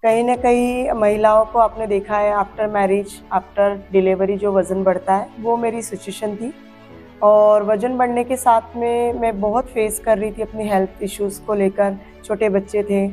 कहीं न कहीं महिलाओं को आपने देखा है आफ्टर मैरिज, आफ्टर डिलीवरी जो वज़न बढ़ता है, वो मेरी सिचुएशन थी। और वज़न बढ़ने के साथ में मैं बहुत फेस कर रही थी अपनी हेल्थ इश्यूज़ को लेकर, छोटे बच्चे थे।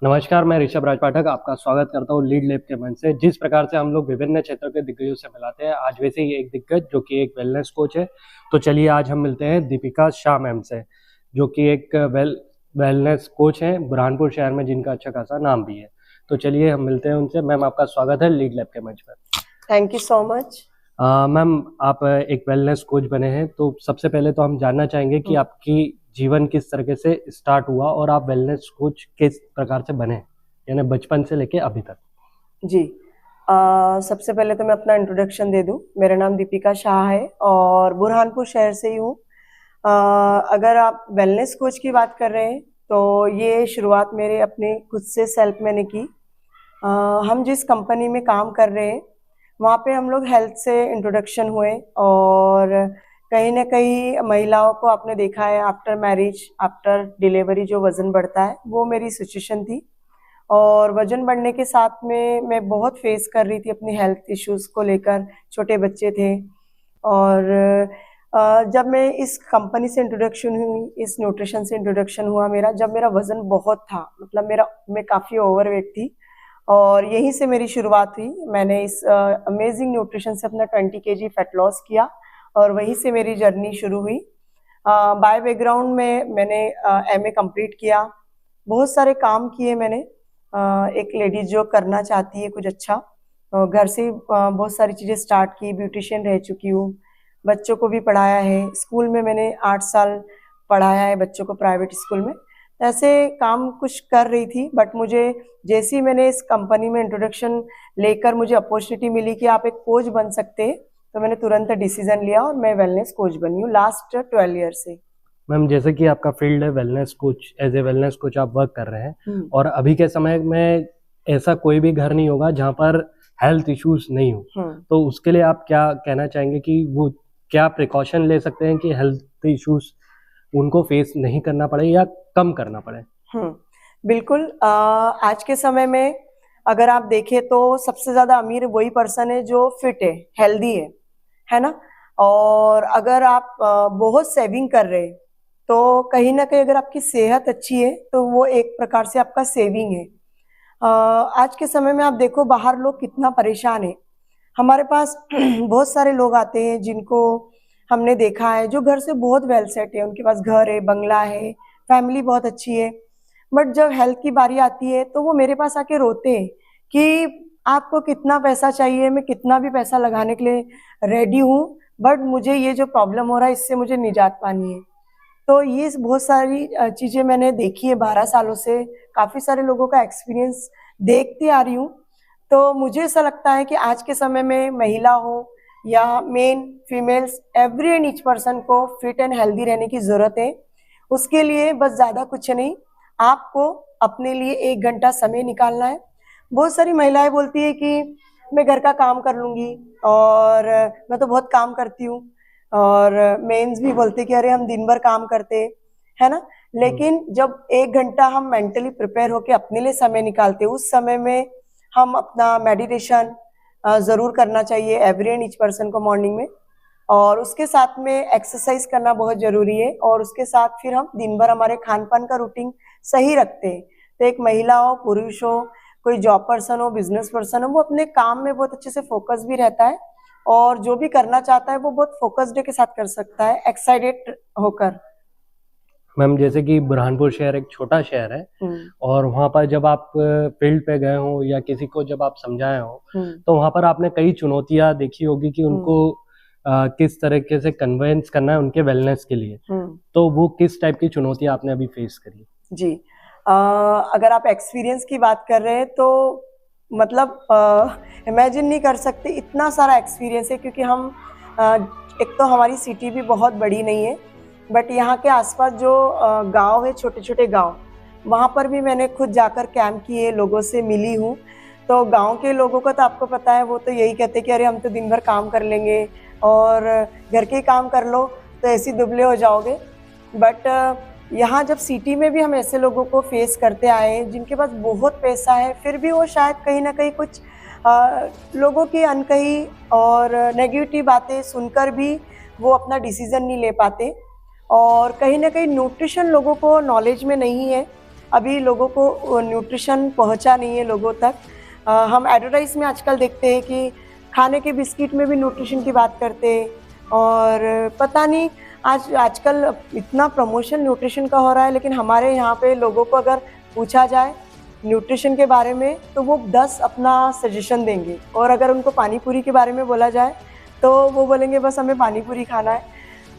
नमस्कार, मैं ऋषभ राज पाठक आपका स्वागत करता हूँ लीड लैब के मंच से। जिस प्रकार से हम लोग विभिन्न क्षेत्रों के दिग्गजों से मिलाते हैं, आज वैसे ही एक दिग्गज जो कि एक वेलनेस कोच है। तो चलिए आज हम मिलते हैं दीपिका शाह मैम से, जो कि एक वेलनेस कोच हैं बुरहानपुर शहर में, जिनका अच्छा खासा नाम भी है। तो चलिए हम मिलते हैं उनसे। मैम, आपका स्वागत है लीड लैब के मंच पर। Thank you so much. Ma'am, आप एक वेलनेस कोच बने हैं, तो सबसे पहले तो हम जानना चाहेंगे कि आपकी जीवन किस तरीके से स्टार्ट हुआ और आप वेलनेस कोच किस प्रकार से बने, यानी बचपन से लेके अभी तक। जी। सबसे पहले तो मैं अपना इंट्रोडक्शन दे दूं। मेरा नाम दीपिका शाह है और बुरहानपुर शहर से ही हूँ। अगर आप वेलनेस कोच की बात कर रहे हैं तो ये शुरुआत मेरे अपने खुद से सेल्फ मैंने की। हम जिस कंपनी में काम कर रहे हैं वहाँ पे हम लोग हेल्थ से इंट्रोडक्शन हुए और कहीं ना कहीं महिलाओं को आपने देखा है आफ्टर मैरिज, आफ्टर डिलीवरी जो वज़न बढ़ता है, वो मेरी सिचुएशन थी। और वज़न बढ़ने के साथ में मैं बहुत फेस कर रही थी अपनी हेल्थ इश्यूज़ को लेकर, छोटे बच्चे थे। और जब मैं इस कंपनी से इंट्रोडक्शन हुई, इस न्यूट्रिशन से इंट्रोडक्शन हुआ मेरा, जब मेरा वज़न बहुत था, मतलब मैं काफ़ी ओवरवेट थी और यहीं से मेरी शुरुआत हुई। मैंने इस अमेजिंग न्यूट्रिशन से अपना 20 केजी फैट लॉस किया और वहीं से मेरी जर्नी शुरू हुई। बाय बैकग्राउंड में मैंने एमए कंप्लीट किया, बहुत सारे काम किए मैंने। एक लेडीज जो करना चाहती है कुछ अच्छा, घर से ही बहुत सारी चीज़ें स्टार्ट की। ब्यूटिशियन रह चुकी हूँ, बच्चों को भी पढ़ाया है, स्कूल में मैंने 8 साल पढ़ाया है बच्चों को प्राइवेट स्कूल में। ऐसे काम कुछ कर रही थी, बट मुझे जैसे ही मैंने इस कंपनी में इंट्रोडक्शन लेकर मुझे अपॉर्चुनिटी मिली कि आप एक कोच बन सकते हैं, तो मैंने तुरंत डिसीजन लिया और मैं वेलनेस कोच बनी हूँ लास्ट 12 ईयर से। मैम, जैसे कि आपका फील्ड है wellness coach, as a wellness coach आप वर्क कर रहे हैं और अभी के समय में ऐसा कोई भी घर नहीं होगा जहाँ पर हेल्थ इश्यूज नहीं हो। तो उसके लिए आप क्या कहना चाहेंगे कि वो क्या प्रिकॉशन ले सकते हैं कि हेल्थ इश्यूज उनको फेस नहीं करना पड़े या कम करना पड़े? बिल्कुल। आज के समय में अगर आप देखें तो सबसे ज़्यादा अमीर वही पर्सन है जो फिट है, हेल्दी है ना। और अगर आप बहुत सेविंग कर रहे हैं तो कहीं ना कहीं अगर आपकी सेहत अच्छी है तो वो एक प्रकार से आपका सेविंग है। आज के समय में आप देखो बाहर लोग कितना परेशान है। हमारे पास बहुत सारे लोग आते हैं जिनको हमने देखा है जो घर से बहुत वेल सेट है, उनके पास घर है, बंगला है, फैमिली बहुत अच्छी है, बट जब हेल्थ की बारी आती है तो वो मेरे पास आके रोते हैं कि आपको कितना पैसा चाहिए, मैं कितना भी पैसा लगाने के लिए रेडी हूँ, बट मुझे ये जो प्रॉब्लम हो रहा है इससे मुझे निजात पानी है। तो ये बहुत सारी चीज़ें मैंने देखी है 12 सालों से, काफ़ी सारे लोगों का एक्सपीरियंस देखती आ रही हूँ। तो मुझे ऐसा लगता है कि आज के समय में महिला हो या main females, every and each person को फिट एंड हेल्दी रहने की ज़रूरत है। उसके लिए बस ज़्यादा कुछ नहीं, आपको अपने लिए 1 घंटा समय निकालना है। बहुत सारी महिलाएं बोलती है कि मैं घर का काम कर लूँगी और मैं तो बहुत काम करती हूँ, और मेंस भी बोलते कि अरे हम दिन भर काम करते है ना। लेकिन जब 1 घंटा हम मेंटली प्रिपेयर होके अपने लिए समय निकालते, उस समय में हम अपना मेडिटेशन ज़रूर करना चाहिए एवरी एंड ईच पर्सन को मॉर्निंग में, और उसके साथ में एक्सरसाइज करना बहुत ज़रूरी है, और उसके साथ फिर हम दिन भर हमारे खान पान का रूटीन सही रखते हैं। तो एक महिला हो, पुरुष हो, कोई जॉब पर्सन हो, बिजनेस पर्सन हो, वो अपने काम में बहुत अच्छे से फोकस भी रहता है और जो भी करना चाहता है वो बहुत फोकस्ड के साथ कर सकता है, एक्साइटेड होकर। मैम, जैसे कि बुरहानपुर शहर एक छोटा शहर है और वहाँ पर जब आप फील्ड पे गए हो या किसी को जब आप समझाए हो तो वहाँ पर आपने कई चुनौतियाँ देखी होगी कि उनको किस तरीके से कन्वेंस करना है उनके वेलनेस के लिए। तो वो किस टाइप की चुनौतियाँ आपने अभी फेस करी? जी, अगर आप एक्सपीरियंस की बात कर रहे हैं तो मतलब इमेजिन नहीं कर सकते, इतना सारा एक्सपीरियंस है, क्योंकि हम एक तो हमारी सिटी भी बहुत बड़ी नहीं है, बट यहाँ के आसपास जो गांव है, छोटे छोटे गांव, वहाँ पर भी मैंने खुद जाकर कैंप किए, लोगों से मिली हूँ। तो गांव के लोगों का तो आपको पता है, वो तो यही कहते हैं कि अरे हम तो दिन भर काम कर लेंगे और घर के काम कर लो तो ऐसे दुबले हो जाओगे। बट यहाँ जब सिटी में भी हम ऐसे लोगों को फेस करते आए हैं जिनके पास बहुत पैसा है, फिर भी वो शायद कहीं ना कहीं कुछ लोगों की अनकही और नेगेटिव बातें सुनकर भी वो अपना डिसीज़न नहीं ले पाते। और कहीं ना कहीं न्यूट्रिशन लोगों को नॉलेज में नहीं है, अभी लोगों को न्यूट्रिशन पहुंचा नहीं है लोगों तक। हम एडवर्टाइज में आजकल देखते हैं कि खाने के बिस्किट में भी न्यूट्रिशन की बात करते हैं, और पता नहीं आजकल इतना प्रमोशन न्यूट्रिशन का हो रहा है, लेकिन हमारे यहाँ पे लोगों को अगर पूछा जाए न्यूट्रिशन के बारे में तो वो 10 अपना सजेशन देंगे, और अगर उनको पानी पूरी के बारे में बोला जाए तो वो बोलेंगे बस हमें पानी पूरी खाना है।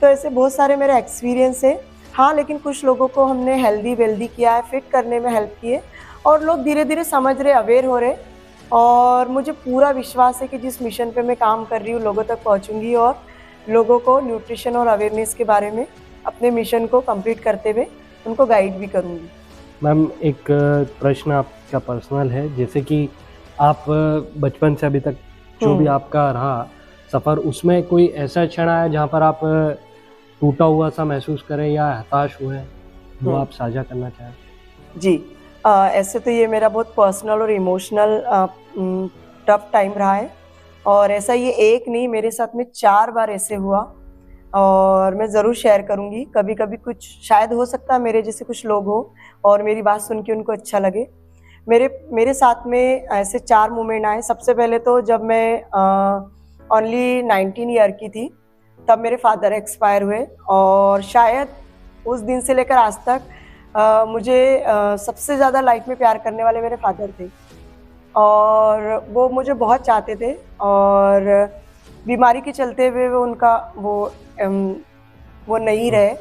तो ऐसे बहुत सारे मेरे एक्सपीरियंस है। हाँ, लेकिन कुछ लोगों को हमने हेल्दी वेल्दी किया है, फिट करने में हेल्प किए, और लोग धीरे धीरे समझ रहे, अवेयर हो रहे। और मुझे पूरा विश्वास है कि जिस मिशन पे मैं काम कर रही हूँ लोगों तक पहुँचूँगी, और लोगों को न्यूट्रिशन और अवेयरनेस के बारे में अपने मिशन को कंप्लीट करते हुए उनको गाइड भी करूँगी। मैम, एक प्रश्न आपका पर्सनल है, जैसे कि आप बचपन से अभी तक जो भी आपका रहा सफ़र, उसमें कोई ऐसा क्षण आया जहाँ पर आप टूटा हुआ सा महसूस करें या हताश हुए, वो आप साझा करना चाहें? जी, ऐसे तो ये मेरा बहुत पर्सनल और इमोशनल टफ टाइम रहा है, और ऐसा ये एक नहीं, मेरे साथ में 4 बार ऐसे हुआ, और मैं ज़रूर शेयर करूँगी। कभी कभी कुछ शायद हो सकता है मेरे जैसे कुछ लोग हो और मेरी बात सुन के उनको अच्छा लगे। मेरे साथ में ऐसे 4 मोमेंट आए। सबसे पहले तो जब मैं ओनली 19 ईयर की थी, तब मेरे फादर एक्सपायर हुए, और शायद उस दिन से लेकर आज तक मुझे सबसे ज़्यादा लाइफ में प्यार करने वाले मेरे फादर थे, और वो मुझे बहुत चाहते थे, और बीमारी के चलते हुए वो नहीं रहे,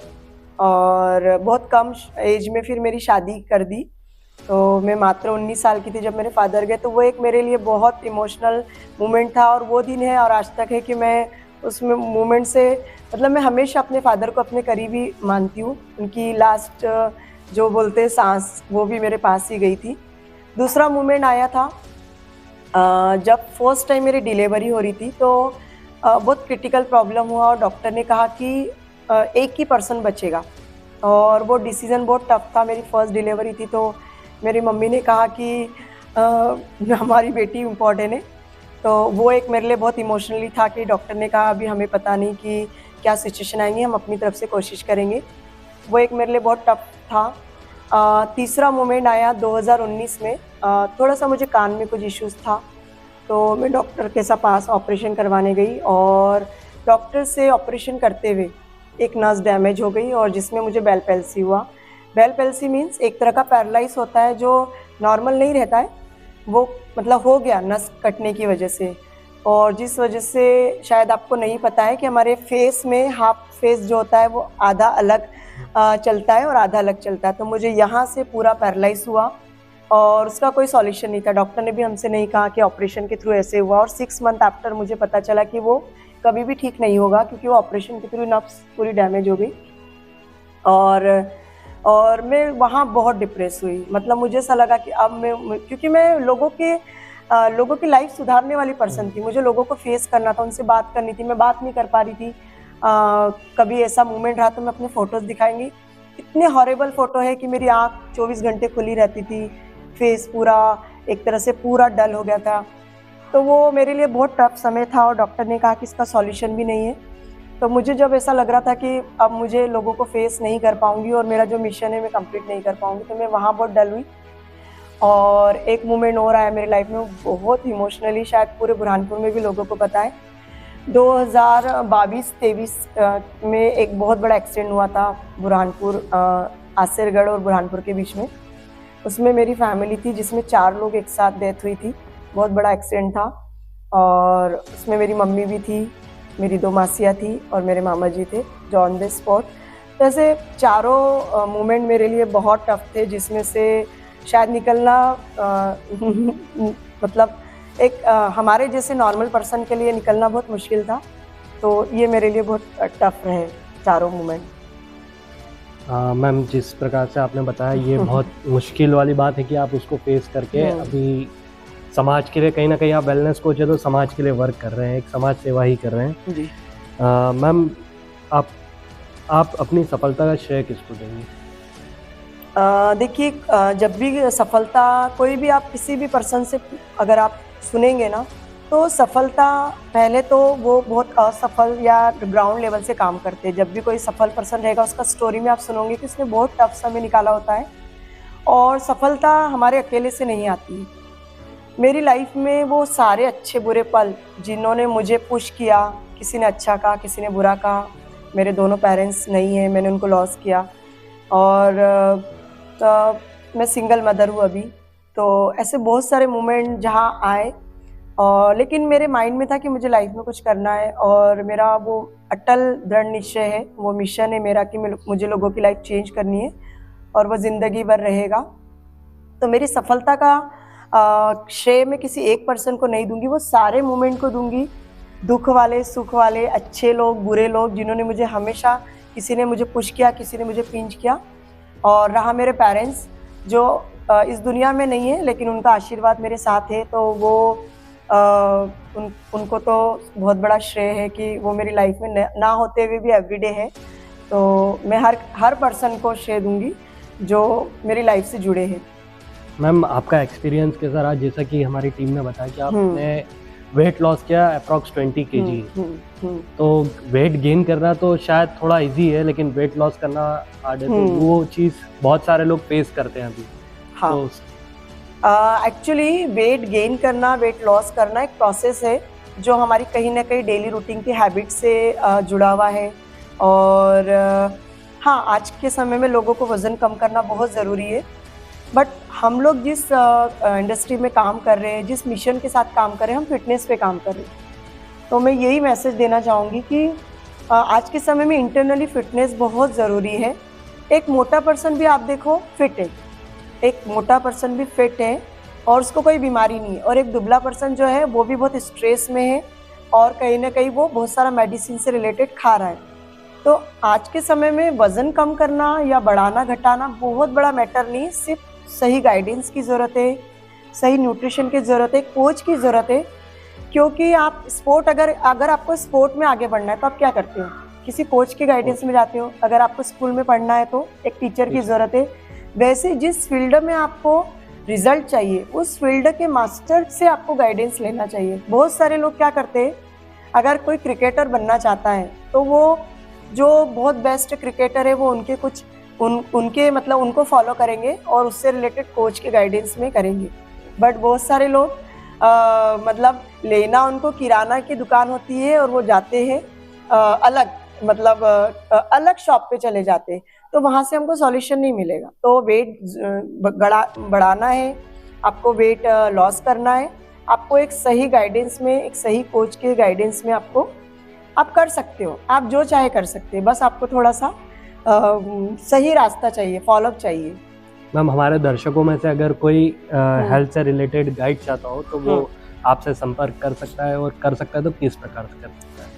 और बहुत कम एज में फिर मेरी शादी कर दी। तो मैं मात्र 19 साल की थी जब मेरे फादर गए। तो वो एक मेरे लिए बहुत इमोशनल मोमेंट था, और वो दिन है और आज तक है कि मैं उस मोमेंट से, मतलब मैं हमेशा अपने फादर को अपने करीबी मानती हूँ। उनकी लास्ट जो बोलते हैं सांस, वो भी मेरे पास ही गई थी। दूसरा मोमेंट आया था जब फर्स्ट टाइम मेरी डिलीवरी हो रही थी, तो बहुत क्रिटिकल प्रॉब्लम हुआ, और डॉक्टर ने कहा कि एक ही पर्सन बचेगा, और वो डिसीज़न बहुत टफ था। मेरी फर्स्ट डिलीवरी थी, तो मेरी मम्मी ने कहा कि हमारी बेटी इम्पॉर्टेंट है। तो वो एक मेरे लिए बहुत इमोशनली था कि डॉक्टर ने कहा अभी हमें पता नहीं कि क्या सिचुएशन आएंगी, हम अपनी तरफ से कोशिश करेंगे। वो एक मेरे लिए बहुत टफ था। तीसरा मोमेंट आया 2019 में। थोड़ा सा मुझे कान में कुछ इश्यूज़ था, तो मैं डॉक्टर के पास ऑपरेशन करवाने गई, और डॉक्टर से ऑपरेशन करते हुए एक नस डैमेज हो गई, और जिसमें मुझे बेल पैल्सी हुआ। बेल पैल्सी मीन्स एक तरह का पैरालाइज होता है जो नॉर्मल नहीं रहता है, वो मतलब हो गया नस कटने की वजह से। और जिस वजह से शायद आपको नहीं पता है कि हमारे फेस में हाफ फेस जो होता है वो आधा अलग चलता है और आधा अलग चलता है। तो मुझे यहाँ से पूरा पैरालाइज हुआ, और उसका कोई सॉल्यूशन नहीं था। डॉक्टर ने भी हमसे नहीं कहा कि ऑपरेशन के थ्रू ऐसे हुआ, और 6 मंथ आफ्टर मुझे पता चला कि वो कभी भी ठीक नहीं होगा, क्योंकि वो ऑपरेशन के थ्रू नर्व्स पूरी डैमेज हो गई। और मैं वहाँ बहुत डिप्रेस हुई। मतलब मुझे ऐसा लगा कि अब क्योंकि मैं लोगों की लाइफ सुधारने वाली पर्सन थी, मुझे लोगों को फेस करना था, उनसे बात करनी थी, मैं बात नहीं कर पा रही थी। कभी ऐसा मोमेंट रहा तो मैं अपने फ़ोटोज़ दिखाएंगी, इतने हॉरेबल फ़ोटो है कि मेरी आँख 24 घंटे खुली रहती थी, फेस पूरा एक तरह से पूरा डल हो गया था। तो वो मेरे लिए बहुत टफ समय था, और डॉक्टर ने कहा कि इसका सॉल्यूशन भी नहीं है। तो मुझे जब ऐसा लग रहा था कि अब मुझे लोगों को फेस नहीं कर पाऊंगी, और मेरा जो मिशन है मैं कंप्लीट नहीं कर पाऊंगी, तो मैं वहाँ बहुत डल हुई। और एक मोमेंट और आया मेरी लाइफ में, बहुत इमोशनली, शायद पूरे बुरहानपुर में भी लोगों को पता है। 2022-23 में एक बहुत बड़ा एक्सीडेंट हुआ था बुरहानपुर, आसिरगढ़ और बुरहानपुर के बीच में। उसमें मेरी फैमिली थी, जिसमें 4 लोग एक साथ डेथ हुई थी। बहुत बड़ा एक्सीडेंट था, और उसमें मेरी मम्मी भी थी, मेरी 2 मासियाँ थी, और मेरे मामा जी थे जो ऑन द स्पॉट। तो ऐसे चारों मोमेंट मेरे लिए बहुत टफ थे, जिसमें से शायद निकलना मतलब एक हमारे जैसे नॉर्मल पर्सन के लिए निकलना बहुत मुश्किल था। तो ये मेरे लिए बहुत टफ रहे चारों मोमेंट। मैम, जिस प्रकार से आपने बताया ये बहुत मुश्किल वाली बात है कि आप उसको फेस करके अभी समाज के लिए कहीं ना कहीं आप वेलनेस कोच है तो समाज के लिए वर्क कर रहे हैं, एक समाज सेवा ही कर रहे हैं जी। मैम, आप अपनी सफलता का श्रेय किसको देंगे? देखिए, जब भी सफलता कोई भी आप किसी भी पर्सन से अगर आप सुनेंगे ना, तो सफलता पहले तो वो बहुत असफल या ग्राउंड लेवल से काम करते हैं। जब भी कोई सफल पर्सन रहेगा उसका स्टोरी में आप सुनोगे कि उसने बहुत टफ समय निकाला होता है, और सफलता हमारे अकेले से नहीं आती है। मेरी लाइफ में वो सारे अच्छे बुरे पल जिन्होंने मुझे पुश किया, किसी ने अच्छा कहा, किसी ने बुरा कहा। मेरे दोनों पेरेंट्स नहीं हैं, मैंने उनको लॉस किया, और मैं सिंगल मदर हूँ अभी। तो ऐसे बहुत सारे मोमेंट जहाँ आए, और लेकिन मेरे माइंड में था कि मुझे लाइफ में कुछ करना है, और मेरा वो अटल दृढ़ निश्चय है, वो मिशन है मेरा कि मुझे लोगों की लाइफ चेंज करनी है, और वो ज़िंदगी भर रहेगा। तो मेरी सफलता का श्रेय मैं किसी एक पर्सन को नहीं दूंगी, वो सारे मोमेंट को दूंगी। दुख वाले, सुख वाले, अच्छे लोग, बुरे लोग, जिन्होंने मुझे हमेशा, किसी ने मुझे पुश किया, किसी ने मुझे पिंच किया, और रहा मेरे पेरेंट्स जो इस दुनिया में नहीं है लेकिन उनका आशीर्वाद मेरे साथ है। तो वो उनको तो बहुत बड़ा श्रेय है कि वो मेरी लाइफ में ना होते हुए भी एवरीडे है। तो मैं हर पर्सन को श्रेय दूंगी जो मेरी लाइफ से जुड़े हैं। मैम, आपका एक्सपीरियंस कैसा रहा? जैसा कि हमारी टीम ने बताया कि आपने वेट लॉस किया अप्रॉक्स 20 kg, तो वेट गेन करना तो शायद थोड़ा इजी है, लेकिन वेट लॉस करना हार्ड है, तो वो चीज़ बहुत सारे लोग फेस करते हैं अभी। हाँ, एक्चुअली वेट गेन करना, वेट लॉस करना एक प्रोसेस है जो हमारी कहीं ना कहीं डेली रूटीन की हैबिट से जुड़ा हुआ है। और हाँ, आज के समय में लोगों को वज़न कम करना बहुत ज़रूरी है, बट हम लोग जिस इंडस्ट्री में काम कर रहे हैं, जिस मिशन के साथ काम कर रहे हैं, हम फिटनेस पे काम कर रहे हैं। तो मैं यही मैसेज देना चाहूँगी कि आज के समय में इंटरनली फिटनेस बहुत ज़रूरी है। एक मोटा पर्सन भी आप देखो फिट है, एक मोटा पर्सन भी फिट है और उसको कोई बीमारी नहीं है, और एक दुबला पर्सन जो है वो भी बहुत स्ट्रेस में है और कहीं ना कहीं वो बहुत सारा मेडिसिन से रिलेटेड खा रहा है। तो आज के समय में वज़न कम करना या बढ़ाना घटाना बहुत बड़ा मैटर नहीं है, सिर्फ सही गाइडेंस की ज़रूरत है, सही न्यूट्रिशन की ज़रूरत है, कोच की ज़रूरत है। क्योंकि आप स्पोर्ट अगर आपको स्पोर्ट में आगे बढ़ना है तो आप क्या करते हो? किसी कोच के गाइडेंस में जाते हो। अगर आपको स्कूल में पढ़ना है तो एक टीचर की ज़रूरत है। वैसे जिस फील्ड में आपको रिजल्ट चाहिए उस फील्ड के मास्टर से आपको गाइडेंस लेना चाहिए। बहुत सारे लोग क्या करते हैं, अगर कोई क्रिकेटर बनना चाहता है तो वो जो बहुत बेस्ट क्रिकेटर है वो उनके कुछ उनके मतलब उनको फॉलो करेंगे और उससे रिलेटेड कोच के गाइडेंस में करेंगे। बट बहुत सारे लोग मतलब लेना उनको किराना की दुकान होती है और वो जाते हैं अलग शॉप पे चले जाते हैं, तो वहाँ से हमको सॉल्यूशन नहीं मिलेगा। तो वेट बढ़ाना है, आपको वेट लॉस करना है, आपको एक सही गाइडेंस में, एक सही कोच के गाइडेंस में आप कर सकते हो। आप जो चाहे कर सकते हैं, बस आपको थोड़ा सा सही रास्ता चाहिए, फॉलोअप चाहिए। मैम, हमारे दर्शकों में से अगर कोई हेल्थ से रिलेटेड गाइड चाहता हो तो वो आपसे संपर्क कर सकता है, और कर सकता है तो किस प्रकार से कर सकता है?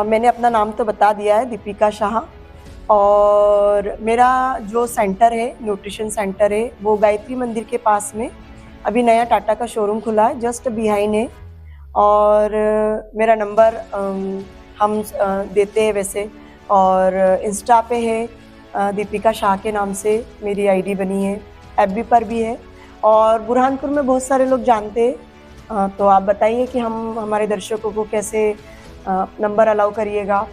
मैंने अपना नाम तो बता दिया है, दीपिका शाह, और मेरा जो सेंटर है, न्यूट्रिशन सेंटर है, वो गायत्री मंदिर के पास में अभी नया टाटा का शोरूम खुला है, जस्ट बिहाइंड है। और मेरा नंबर हम देते हैं वैसे, और इंस्टा पे है दीपिका शाह के नाम से मेरी आईडी बनी है, एफबी पर भी है, और बुरहानपुर में बहुत सारे लोग जानते हैं। तो आप बताइए कि हम हमारे दर्शकों को कैसे नंबर अलाउ करिएगा,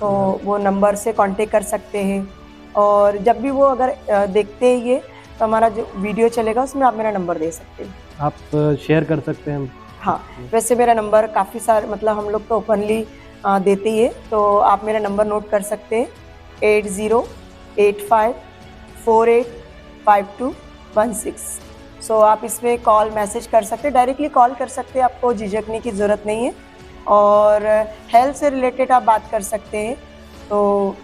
तो वो नंबर से कांटेक्ट कर सकते हैं। और जब भी वो अगर देखते हैं ये, तो हमारा जो वीडियो चलेगा उसमें आप मेरा नंबर दे सकते हैं। आप शेयर कर सकते हैं? हाँ, वैसे मेरा नंबर काफ़ी सारे मतलब हम लोग तो ओपनली देते ही है, तो आप मेरा नंबर नोट कर सकते हैं 8085485216। सो आप इसमें कॉल मैसेज कर सकते हैं, डायरेक्टली कॉल कर सकते हैं, आपको झिझकने की ज़रूरत नहीं है, और हेल्थ से रिलेटेड आप बात कर सकते हैं। तो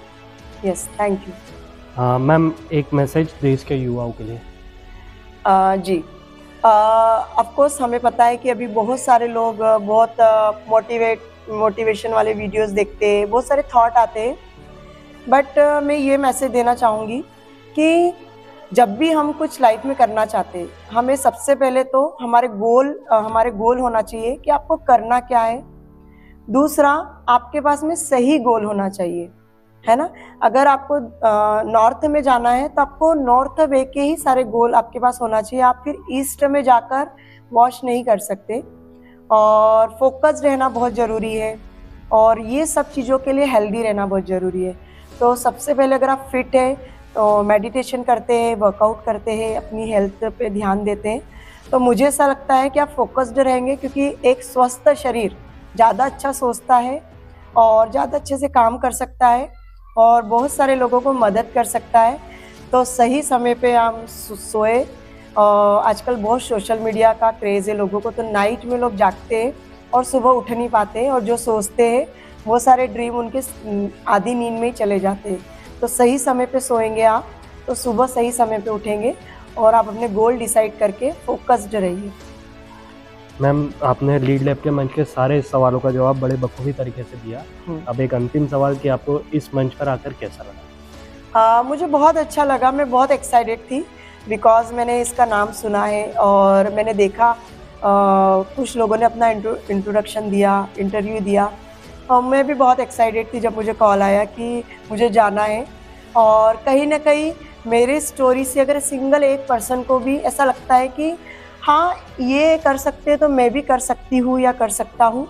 यस, थैंक यू। मैम, एक मैसेज देश के युवाओं के लिए? जी, ऑफ कोर्स हमें पता है कि अभी बहुत सारे लोग बहुत मोटिवेट मोटिवेशन वाले वीडियोस देखते हैं, बहुत सारे थॉट आते हैं, बट मैं ये मैसेज देना चाहूँगी कि जब भी हम कुछ लाइफ में करना चाहते हैं, हमें सबसे पहले तो हमारे गोल होना चाहिए कि आपको करना क्या है। दूसरा, आपके पास में सही गोल होना चाहिए, है ना। अगर आपको नॉर्थ में जाना है तो आपको नॉर्थ वे के ही सारे गोल आपके पास होना चाहिए। आप फिर ईस्ट में जाकर वॉश नहीं कर सकते। और फोकस्ड रहना बहुत ज़रूरी है, और ये सब चीज़ों के लिए हेल्दी रहना बहुत ज़रूरी है। तो सबसे पहले अगर आप फिट है तो मेडिटेशन करते हैं, वर्कआउट करते हैं, अपनी हेल्थ पे ध्यान देते हैं, तो मुझे ऐसा लगता है कि आप फोकस्ड रहेंगे, क्योंकि एक स्वस्थ शरीर ज़्यादा अच्छा सोचता है और ज़्यादा अच्छे से काम कर सकता है और बहुत सारे लोगों को मदद कर सकता है। तो सही समय पे हम सोए। आजकल बहुत सोशल मीडिया का क्रेज़ है लोगों को, तो नाइट में लोग जागते हैं और सुबह उठ नहीं पाते, और जो सोचते हैं वो सारे ड्रीम उनके आधी नींद में ही चले जाते हैं। तो सही समय पे सोएंगे आप तो सुबह सही समय पे उठेंगे, और आप अपने गोल डिसाइड करके फोकस्ड रहिए। मैम, आपने लीड लैब के मंच के सारे सवालों का जवाब बड़े बखूबी तरीके से दिया। अब एक अंतिम सवाल कि आपको इस मंच पर आकर कैसा लगा? मुझे बहुत अच्छा लगा, मैं बहुत एक्साइटेड थी, बिकॉज़ मैंने इसका नाम सुना है और मैंने देखा कुछ लोगों ने अपना इंट्रोडक्शन दिया, इंटरव्यू दिया, और मैं भी बहुत एक्साइटेड थी जब मुझे कॉल आया कि मुझे जाना है। और कहीं ना कहीं मेरी स्टोरी से अगर सिंगल एक पर्सन को भी ऐसा लगता है कि हाँ ये कर सकते हैं तो मैं भी कर सकती हूँ या कर सकता हूँ,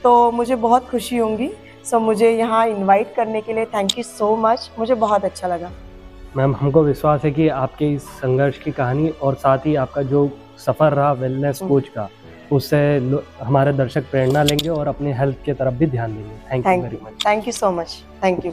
तो मुझे बहुत खुशी होंगी। सो मुझे यहाँ इनवाइट करने के लिए थैंक यू सो मच, मुझे बहुत अच्छा लगा। मैम, हमको विश्वास है कि आपके इस संघर्ष की कहानी और साथ ही आपका जो सफ़र रहा वेलनेस कोच का, उससे हमारे दर्शक प्रेरणा लेंगे और अपने हेल्थ की तरफ भी ध्यान देंगे। Thank you very much. Thank you so much. Thank you.